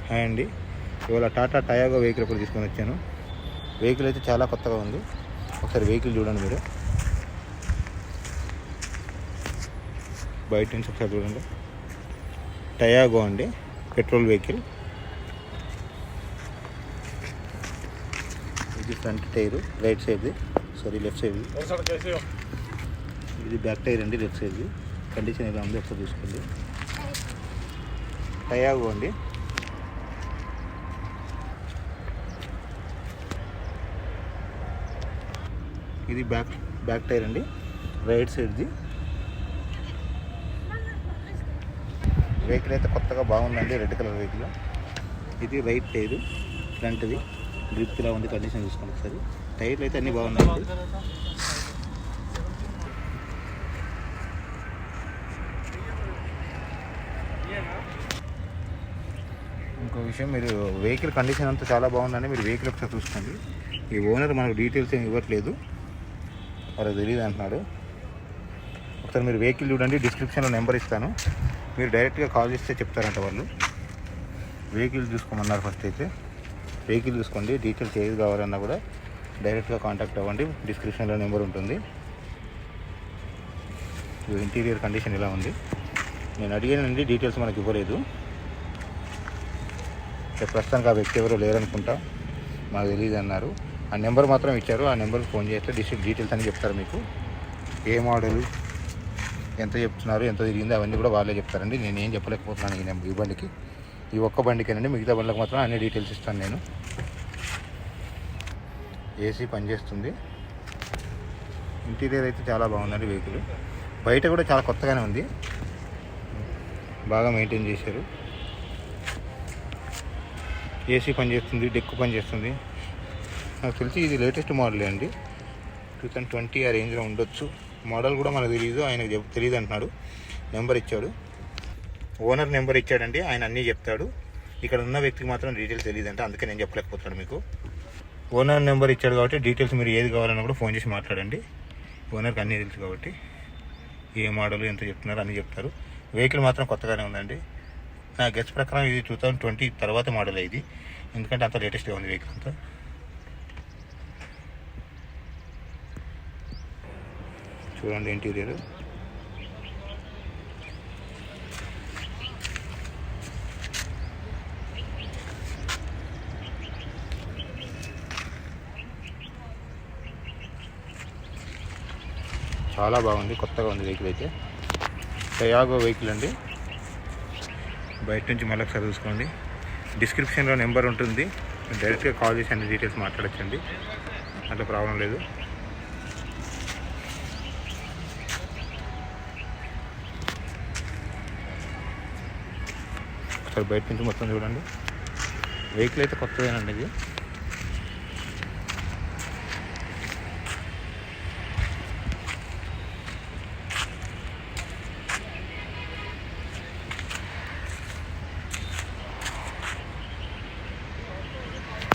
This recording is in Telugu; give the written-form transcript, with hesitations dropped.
హాయ్ అండి, ఇవాళ టాటా టయాగో వెహికల్ కూడా తీసుకొని వచ్చాను. వెహికల్ అయితే చాలా కొత్తగా ఉంది. ఒకసారి వెహికల్ చూడండి మీరు, బయట నుంచి ఒకసారి చూడండి. టయాగో అండి, పెట్రోల్ వెహికల్. ఇది ఫ్రంట్ టైరు రైట్ సైడ్ది, లెఫ్ట్ సైడ్ది. ఇది బ్యాక్ టైర్ అండి, లెఫ్ట్ సైడ్ది. కండిషన్ ఎలా ఉంది ఒకసారి చూసుకోండి. టయాగో అండి. ఇది బ్యాక్ టైర్ అండి, రైట్ సైడ్ది. వెహికల్ అయితే కొత్తగా బాగుందండి, రెడ్ కలర్ వెహికల్. ఇది రైట్ టైరు ఫ్రంట్ది, గ్రిప్ ఇలా ఉంది. కండిషన్ చూసుకోండి ఒకసారి. టైర్లు అయితే అన్నీ బాగున్నాయండి. ఇంకో విషయం, మీరు వెహికల్ కండిషన్ అంతా చాలా బాగుందండి. మీరు వెహికల్ ఒకసారి చూసుకోండి. ఈ ఓనర్ మనకు డీటెయిల్స్ ఏమి ఇవ్వట్లేదు, వాళ్ళకి తెలియదు అంటున్నాడు. ఒకసారి మీరు వెహికల్ చూడండి, డిస్క్రిప్షన్లో నెంబర్ ఇస్తాను, మీరు డైరెక్ట్గా కాల్ చేస్తే చెప్తారంట వాళ్ళు. వెహికల్ చూసుకోమన్నారు. ఫస్ట్ అయితే వెహికల్ చూసుకోండి, డీటెయిల్స్ ఏది కావాలన్నా కూడా డైరెక్ట్గా కాంటాక్ట్ అవ్వండి. డిస్క్రిప్షన్లో నెంబర్ ఉంటుంది. ఇంటీరియర్ కండిషన్ ఇలా ఉంది. నేను అడిగానండి, డీటెయిల్స్ మనకి ఇవ్వలేదు. ప్రస్తుతానికి ఆ వ్యక్తి ఎవరో లేరనుకుంటా, మాకు తెలియదు అన్నారు. ఆ నెంబర్ మాత్రం ఇచ్చారు. ఆ నెంబర్కి ఫోన్ చేస్తే డీటెయిల్స్ అని చెప్తారు. మీకు ఏ మోడల్, ఎంత చెప్తున్నారు, ఎంత తిరిగింది, అవన్నీ కూడా వాళ్ళే చెప్తారండి. నేను ఏం చెప్పలేకపోతున్నాను ఈ బండికి. ఈ ఒక్క బండికేనండి, మిగతా బండ్లకు మాత్రం అన్ని డీటెయిల్స్ ఇస్తాను నేను. ఏసీ పనిచేస్తుంది. ఇంటీరియర్ అయితే చాలా బాగుందండి వెహికల్. బయట కూడా చాలా కొత్తగానే ఉంది, బాగా మెయింటైన్ చేశారు. ఏసీ పనిచేస్తుంది, డెక్ పనిచేస్తుంది. నాకు తెలిసి ఇది లేటెస్ట్ మోడలే అండి, 2020 ఆ రేంజ్లో ఉండొచ్చు. మోడల్ కూడా మనకు తెలియదు, ఆయనకు తెలియదు అంటున్నాడు. నెంబర్ ఇచ్చాడు, ఓనర్ నెంబర్ ఇచ్చాడండి. ఆయన అన్నీ చెప్తాడు. ఇక్కడ ఉన్న వ్యక్తికి మాత్రం డీటెయిల్స్ తెలియదు అంటే, అందుకే నేను చెప్పలేకపోతున్నాను మీకు. ఓనర్ నెంబర్ ఇచ్చాడు కాబట్టి డీటెయిల్స్ మీరు ఏది కావాలన్నా కూడా ఫోన్ చేసి మాట్లాడండి. ఓనర్కి అన్నీ తెలుసు కాబట్టి ఏ మోడల్ ఎంత చెప్తున్నారు అన్నీ చెప్తారు. వెహికల్ మాత్రం కొత్తగానే ఉందండి. నా గెస్ ప్రకారం ఇది 2020 తర్వాత మోడల్ ఇది, ఎందుకంటే అంత లేటెస్ట్గా ఉంది వెహికల్ అంతా. చూడండి ఇంటీరియర్. చాలా బాగుంది, కొత్తగా ఉంది వెహికల్ అయితే. టయాగో వెహికల్ అండి. బయట నుంచి మళ్ళీ ఒకసారి చూసుకోండి. డిస్క్రిప్షన్లో నెంబర్ ఉంటుంది, డైరెక్ట్గా కాల్ చేసి అన్ని డీటెయిల్స్ మాట్లాడచ్చండి, అంత ప్రాబ్లం లేదు. ఒకసారి బయట నుంచి మొత్తం చూడండి. వెహికల్ అయితే కొత్తదేనండి ఇది.